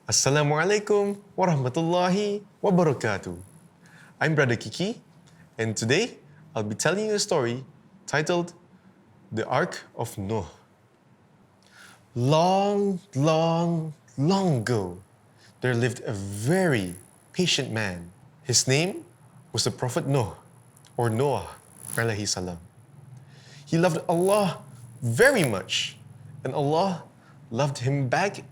Assalamualaikum warahmatullahi wabarakatuh. I'm Brother Kiki, and today I'll be telling you a story titled The Ark of Nuh. Long, long, long ago, there lived a very patient man. His name was the Prophet Nuh, or Noah, alayhi salam. He loved Allah very much, and Allah loved him back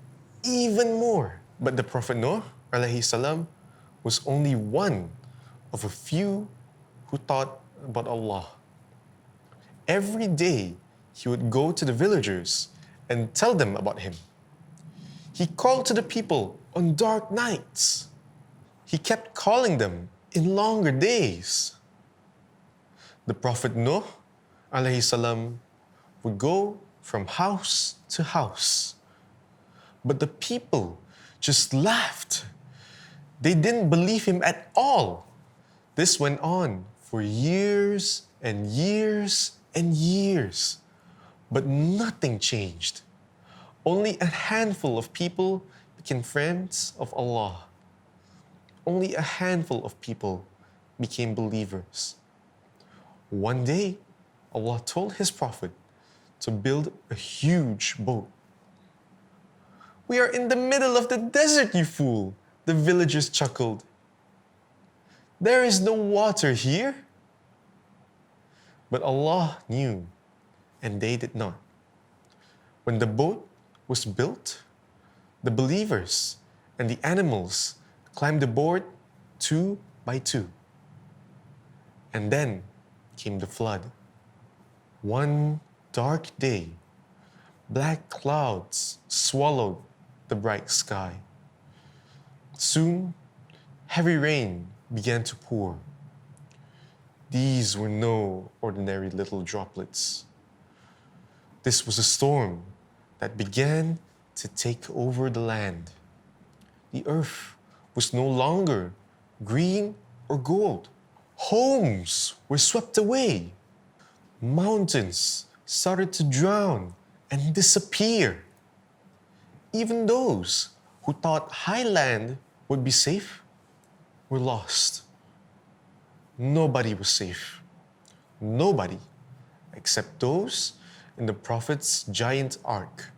even more. But the Prophet Noah, alayhi salam, was only one of a few who thought about Allah. Every day, he would go to the villagers and tell them about him. He called to the people on dark nights. He kept calling them in longer days. The Prophet Noah, alayhi salam, would go from house to house. But the people just laughed. They didn't believe him at all. This went on for years and years and years. But nothing changed. Only a handful of people became friends of Allah. Only a handful of people became believers. One day, Allah told His Prophet to build a huge boat. "We are in the middle of the desert, you fool," the villagers chuckled. "There is no water here." But Allah knew, and they did not. When the boat was built, the believers and the animals climbed aboard two by two. And then came the flood. One dark day, black clouds swallowed the bright sky. Soon, heavy rain began to pour. These were no ordinary little droplets. This was a storm that began to take over the land. The earth was no longer green or gold. Homes were swept away. Mountains started to drown and disappear. Even those who thought highland would be safe were lost. Nobody was safe. Nobody except those in the Prophet's giant ark.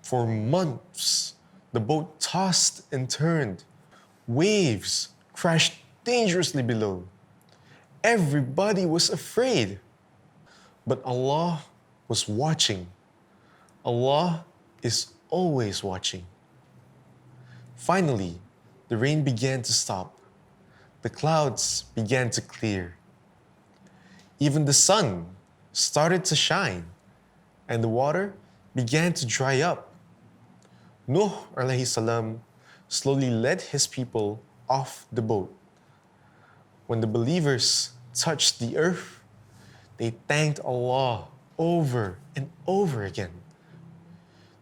For months, the boat tossed and turned. Waves crashed dangerously below. Everybody was afraid. But Allah was watching. Allah is always watching. Finally, the rain began to stop. The clouds began to clear. Even the sun started to shine, and the water began to dry up. Nuh alayhi salam slowly led his people off the boat. When the believers touched the earth, they thanked Allah over and over again.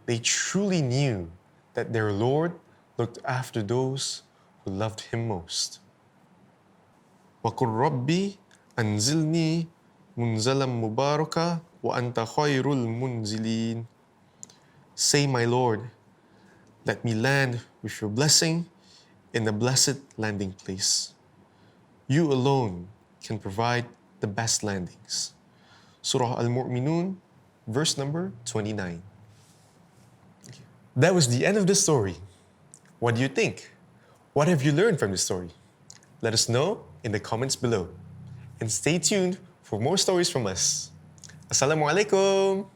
They truly knew that their Lord looked after those who loved Him most. وَقُلْ رَبِّي أَنزِلْنِي مُنْزَلًا مُبَارَكًا وَأَنْتَ خَيْرُ الْمُنْزِلِينَ. Say, my Lord, let me land with your blessing in a blessed landing place. You alone can provide the best landings. Surah Al-Mu'minun, verse number 29. That was the end of the story. What do you think? What have you learned from the story? Let us know in the comments below. And stay tuned for more stories from us. Assalamualaikum.